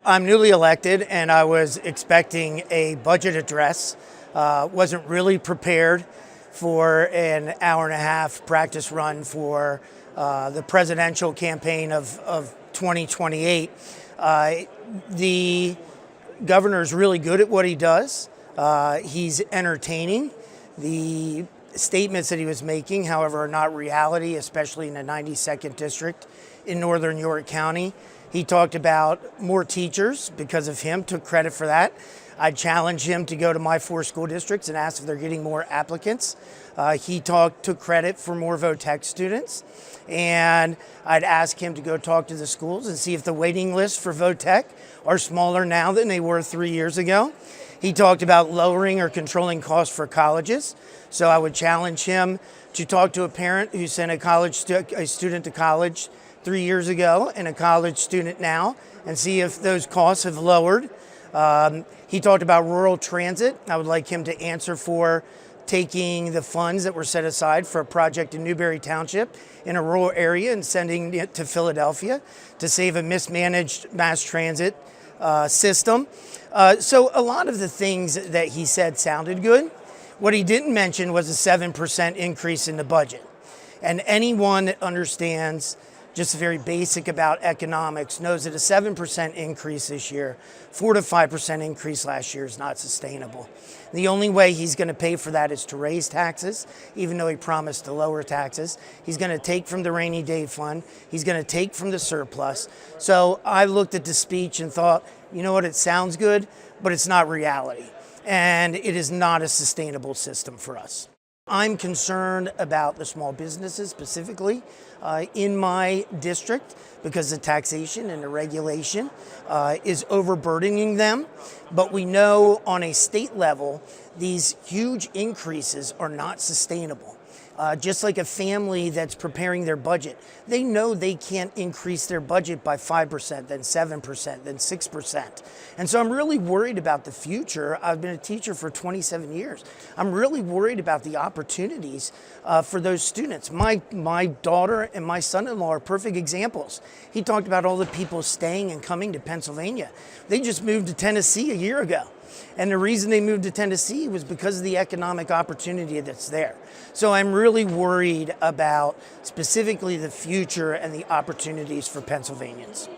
I'm newly elected and I was expecting a budget address. Wasn't really prepared for an hour and a half practice run for the presidential campaign of 2028. The governor is really good at what he does. He's entertaining. The statements that he was making, however, are not reality, especially in the 92nd district in northern York County. He talked about more teachers because of him, took credit for that. I challenged him to go to my 4 school districts and ask if they're getting more applicants. He took credit for more VOTEC students. And I'd ask him to go talk to the schools and see if the waiting lists for VOTEC are smaller now than they were 3 years ago. He talked about lowering or controlling costs for colleges. So I would challenge him to talk to a parent who sent a student to college 3 years ago and a college student now and see if those costs have lowered. He talked about rural transit. I would like him to answer for taking the funds that were set aside for a project in Newberry Township in a rural area and sending it to Philadelphia to save a mismanaged mass transit system. So a lot of the things that he said sounded good. What he didn't mention was a 7% increase in the budget. And anyone that understands just very basic about economics knows that a 7% increase this year, 4 to 5% increase last year is not sustainable. The only way he's going to pay for that is to raise taxes, even though he promised to lower taxes. He's going to take from the rainy day fund. He's going to take from the surplus. So I looked at the speech and thought, you know what, it sounds good, but it's not reality. And it is not a sustainable system for us. I'm concerned about the small businesses specifically in my district because the taxation and the regulation is overburdening them. But we know on a state level, these huge increases are not sustainable. Just like a family that's preparing their budget, they know they can't increase their budget by 5%, then 7%, then 6%. And so I'm really worried about the future. I've been a teacher for 27 years. I'm really worried about the opportunities for those students. My daughter and my son-in-law are perfect examples. He talked about all the people staying and coming to Pennsylvania. They just moved to Tennessee a year ago. And the reason they moved to Tennessee was because of the economic opportunity that's there. So I'm really worried about specifically the future and the opportunities for Pennsylvanians.